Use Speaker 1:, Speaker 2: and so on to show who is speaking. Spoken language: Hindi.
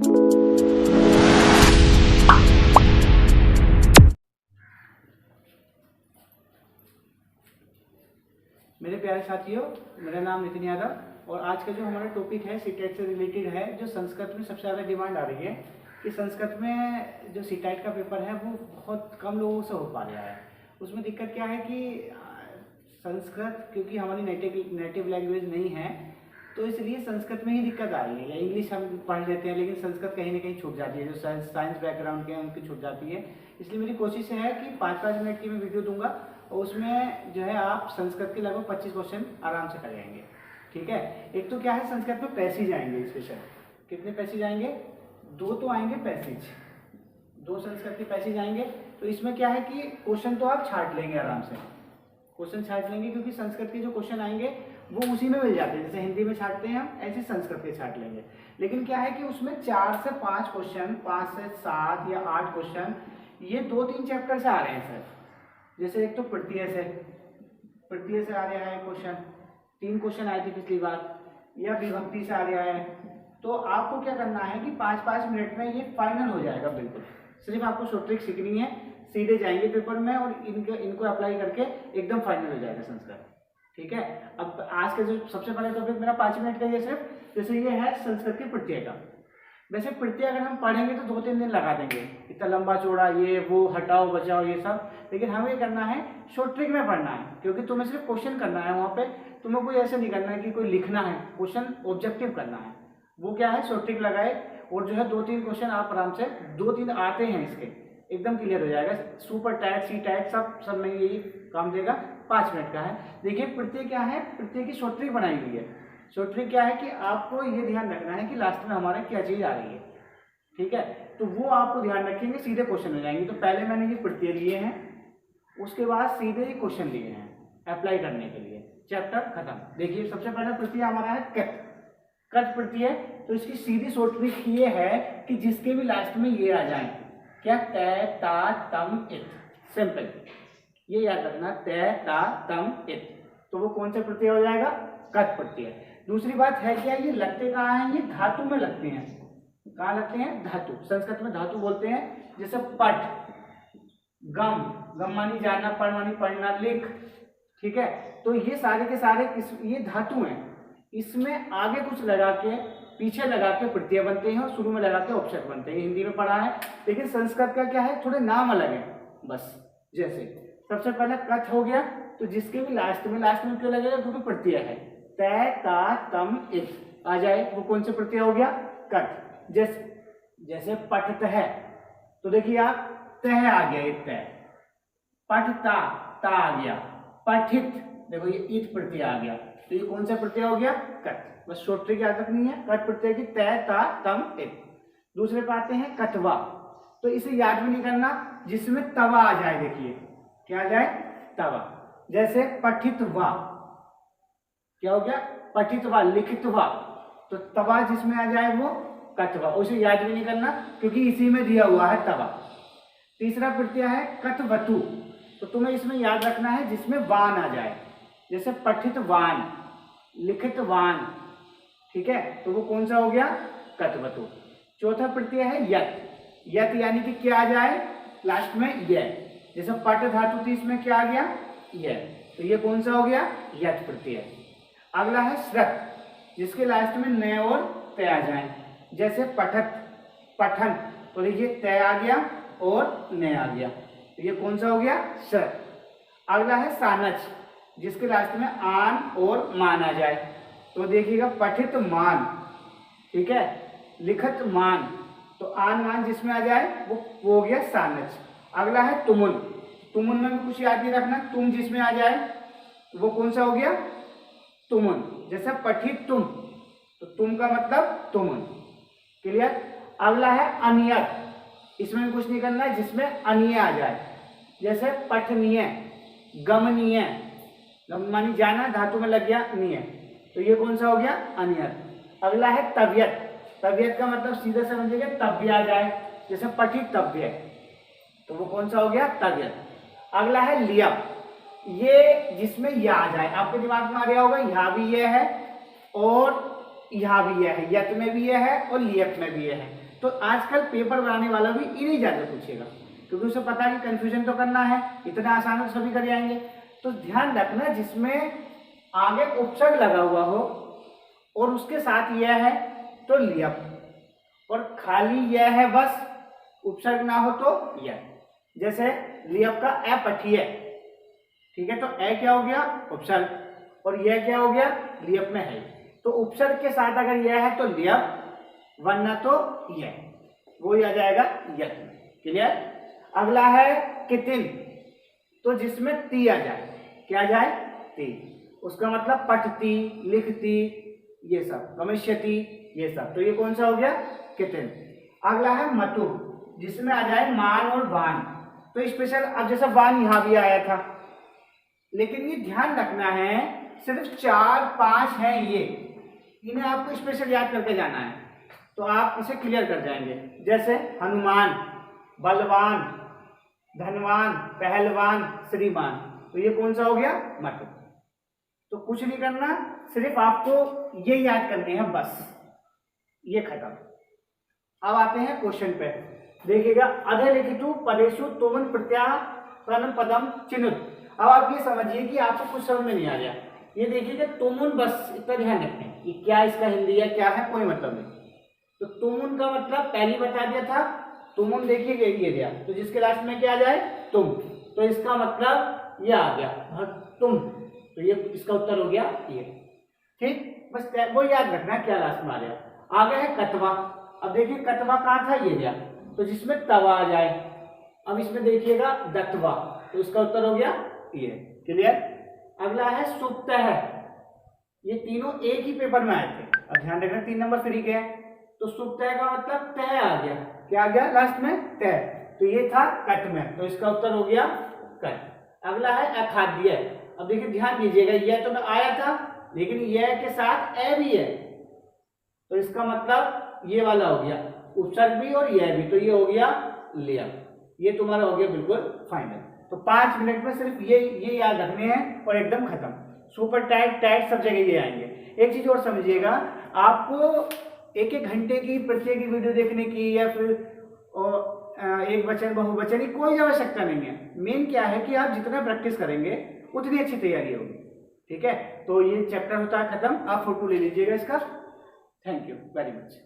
Speaker 1: मेरे प्यारे साथियों, मेरा नाम नितिन यादव और आज का जो हमारा टॉपिक है सीटेट से रिलेटेड है। जो संस्कृत में सबसे ज़्यादा डिमांड आ रही है कि संस्कृत में जो सीटेट का पेपर है वो बहुत कम लोगों से हो पा रहा है। उसमें दिक्कत क्या है कि संस्कृत क्योंकि हमारी नेटिव लैंग्वेज नहीं है, तो इसलिए संस्कृत में ही दिक्कत आ रही है। या इंग्लिश हम पढ़ लेते हैं लेकिन संस्कृत कहीं ना कहीं छूट जाती है। जो साइंस बैकग्राउंड के हैं उनकी छूट जाती है। इसलिए मेरी कोशिश है कि 5-5 मिनट की मैं वीडियो दूंगा और उसमें जो है आप संस्कृत के लगभग 25 क्वेश्चन आराम से कर जाएंगे। ठीक है। एक तो क्या है, संस्कृत में पैसेज आएंगे स्पेशल। कितने पैसेज आएंगे? 2 तो आएंगे पैसेज, 2 संस्कृत के पैसेज आएंगे। तो इसमें क्या है कि क्वेश्चन तो आप छाट लेंगे आराम से, क्वेश्चन छाट लेंगे क्योंकि संस्कृत के जो क्वेश्चन आएंगे वो उसी में मिल जाते हैं। जैसे हिंदी में छाटते हैं हम, ऐसे संस्कृत के छाट लेंगे। लेकिन क्या है कि उसमें 4 से 5 क्वेश्चन, 5 से 7 या 8 क्वेश्चन ये 2-3 चैप्टर से आ रहे हैं सर। जैसे एक तो प्रत्यय से आ रहा है क्वेश्चन, 3 क्वेश्चन आए थे पिछली बार, या विभक्ति से आ रहा है। तो आपको क्या करना है कि 5-5 मिनट में ये फाइनल हो जाएगा बिल्कुल। सिर्फ आपको शॉर्ट ट्रिक सीखनी है, सीधे जाएंगे पेपर में और इनको अप्लाई करके एकदम फाइनल हो जाएगा संस्कृत। ठीक है। अब आज का जो सबसे पहले टॉपिक मेरा 5 मिनट का ये सिर्फ, जैसे ये है संस्कृत के प्रत्यय का। वैसे प्रत्यय अगर हम पढ़ेंगे तो 2-3 दिन लगा देंगे, इतना लंबा चौड़ा ये वो हटाओ बचाओ ये सब। लेकिन हमें ये करना है शॉर्ट ट्रिक में पढ़ना है, क्योंकि तुम्हें सिर्फ क्वेश्चन करना है। वहाँ पे तुम्हें कोई ऐसे नहीं करना है कि कोई लिखना है, क्वेश्चन ऑब्जेक्टिव करना है। वो क्या है, शॉर्ट ट्रिक लगाए और जो है 2-3 क्वेश्चन आप आराम से 2-3 आते हैं इसके, एकदम क्लियर हो जाएगा। सुपर टाइट सी टाइट सब में यही काम देगा। 5 मिनट का है। देखिए प्रत्यय क्या है, प्रत्यय की शॉर्ट ट्रिक बनाई हुई है। शॉर्ट ट्रिक क्या है कि आपको ये ध्यान रखना है कि लास्ट में हमारा क्या चीज आ रही है। ठीक है। तो वो आपको ध्यान रखेंगे, सीधे क्वेश्चन हो जाएंगे। तो पहले मैंने ये प्रत्यय लिए हैं, उसके बाद सीधे ही क्वेश्चन लिए हैं अप्लाई करने के लिए। चैप्टर खत्म। देखिए सबसे पहले प्रत्यय हमारा है कट। कट प्रत्यय। तो इसकी सीधी शॉर्ट ट्रिक ये है कि जिसके भी लास्ट में ये आ जाए, क्या, तय ता तम इत। सिंपल, ये याद रखना, तय ता तम इत। तो वो कौन सा प्रत्यय हो जाएगा? कट प्रत्यय। दूसरी बात है क्या, ये लगते कहाँ हैं? ये धातु में लगते हैं। कहाँ लगते हैं? धातु। संस्कृत में धातु बोलते हैं। जैसे पट, गम, गम मानी जाना, पढ़ मानी पढ़ना, लिख। ठीक है। तो ये सारे के सारे ये धातु हैं। इसमें आगे कुछ लगा के, पीछे लगा के प्रत्यय बनते हैं और शुरू में लगा के उपसर्ग बनते हैं। हिंदी में पढ़ा है, लेकिन संस्कृत का क्या है, थोड़े नाम अलग है बस। जैसे सबसे पहले कथ हो गया, तो जिसके भी लास्ट में क्यों लगेगा? क्योंकि प्रत्यय है। तय ता तम इत आ जाए, वो कौन से प्रत्यय हो गया? कट। जैसे पठत है, तो देखिए आप, तह आ गया, एक तय। पठता, ता आ गया। पठित, देखो ये इत प्रत्यय आ गया। तो ये कौन सा प्रत्यय हो गया? कट। बस शॉर्ट ट्रिक याद रखनी है, कट प्रत्यय की, तय ता तम इत। दूसरे पे आते हैं कटवा। तो इसे याद भी नहीं करना, जिसमें तवा आ जाए। देखिए क्या आ जाए? तवा। जैसे पठितवा, क्या हो गया? पठितवा, लिखितवा। तो तवा जिसमें आ जाए वो कटवा। उसे याद भी नहीं करना क्योंकि इसी में दिया हुआ है तवा। तीसरा प्रत्यय है कटवतु। तो तुम्हें इसमें याद रखना है जिसमें वान आ जाए। जैसे पठितवान, लिखितवान। ठीक है। तो वो कौन सा हो गया? कटवतु। चौथा प्रत्यय है यत। यत यानी कि क्या आ जाए लास्ट में? यह। जैसे पट धातु थी, इसमें क्या आ गया? यह। तो ये कौन सा हो गया? यत प्रत्यय। अगला है श्रत, जिसके लास्ट में न और तय आ जाए। जैसे पठत, पठन। तो देखिए तय आ गया और न आ गया, तो ये कौन सा हो गया? श्रत। अगला है सानच, जिसके लास्ट में आन और मान आ जाए। तो देखिएगा पठित मान। ठीक है। लिखत मान। तो आन मान जिसमें आ जाए वो हो गया सानच। अगला है तुमुन। तुमुन में भी कुछ याद नहीं रखना, तुम जिसमें आ जाए वो कौन सा हो गया? तुमुन। जैसे पठित तुम, तो तुम का मतलब तुमुन। क्लियर। अगला है अनियत। इसमें भी कुछ नहीं करना है, जिसमें अनिय आ जाए। जैसे पठनीय, गमनीय। गम मानी जाना, धातु में लग गया निय, तो ये कौन सा हो गया? अनियत। अगला है तबियत। तबियत का मतलब सीधा समझिएगा तव्य आ जाए। जैसे पठितव्य, तो वो कौन सा हो गया? तबियत। अगला है लियप। ये जिसमें या आ जाए। आपके दिमाग में आ रहा होगा यहाँ भी ये है और यहाँ भी यह है, यत में भी यह है और लियप में भी यह है। तो आजकल पेपर बनाने वाला भी इन्हीं ज़्यादा पूछेगा, क्योंकि उसे पता है कि कन्फ्यूजन तो करना है, इतना आसान है सभी कर जाएंगे। तो ध्यान रखना जिसमें आगे उपसर्ग लगा हुआ हो और उसके साथ यह है तो लियप, और खाली यह है बस, उपसर्ग ना हो तो यह। जैसे लियप का ए पठिए, ठीक है, तो ए क्या हो गया उपसर्ग, और यह क्या हो गया लियप में है। तो उपसर्ग के साथ अगर यह है तो लियप, वरना तो यह, वो ही आ जाएगा यह। क्लियर। अगला है कितिन, तो जिसमें ती आ जाए, क्या आ जाए ती, उसका मतलब पठती, लिखती, ये सब, गमिष्यति, ये सब। तो ये कौन सा हो गया कितिन। अगला है मतु, जिसमें आ जाए मान और वान। तो स्पेशल, अब जैसा वान यहां भी आया था, लेकिन ये ध्यान रखना है सिर्फ 4-5 हैं ये, इन्हें आपको स्पेशल याद करके जाना है, तो आप इसे क्लियर कर जाएंगे। जैसे हनुमान, बलवान, धनवान, पहलवान, श्रीमान। तो ये कौन सा हो गया मत। तो कुछ नहीं करना, सिर्फ आपको ये याद करने हैं बस, ये खत्म। अब आते हैं क्वेश्चन पे, देखिएगा अधलिखितु पदेषु तुमन प्रत्यापन पदम चिनुत। अब आप ये समझिए कि आपको कुछ समझ में नहीं आ रहा, ये देखिएगा तुमुन, बस इतना ध्यान रखें कि क्या इसका हिंदी है क्या है, कोई मतलब नहीं। तो तुमुन का मतलब पहले बता दिया था, तुमुन देखिए ये दिया, तो जिसके लास्ट में क्या आ जाए तुम, तो इसका मतलब ये आ गया तुम, तो ये इसका उत्तर हो गया ये। ठीक, बस वो याद रखना क्या लास्ट में आ गया। आगे है कतवा। अब देखिए कतवा कहाँ था, ये गया, तो जिसमें तवा आ जाए। अब इसमें देखिएगा दत्वा, तो इसका उत्तर हो गया ये। क्लियर। अगला है सुप्त है, ये तीनों एक ही पेपर में आए थे। अब ध्यान रखना 3 नंबर फ्री के हैं, तो सुप्त है का मतलब तय आ गया, क्या आ गया लास्ट में तय, तो ये था कट में, तो इसका उत्तर हो गया कट। अगला है अखाद्य। अब देखिए ध्यान दीजिएगा, यह तो आया था, लेकिन यह के साथ ए भी है, तो इसका मतलब ये वाला हो गया उपसर्ग भी और यह भी, तो ये हो गया लिया। ये तुम्हारा हो गया बिल्कुल फाइनल। तो 5 मिनट में सिर्फ ये याद रखने हैं और एकदम खत्म। सुपर टाइट टाइट सब जगह ये आएंगे। एक चीज और समझिएगा, आपको 1-1 घंटे की प्रत्येक वीडियो देखने की या फिर एक वचन बहुवचन की कोई आवश्यकता नहीं है। मेन क्या है कि आप जितना प्रैक्टिस करेंगे उतनी अच्छी तैयारी होगी। ठीक है, तो ये चैप्टर होता है खत्म। आप फोटो ले लीजिएगा इसका। Thank you very much.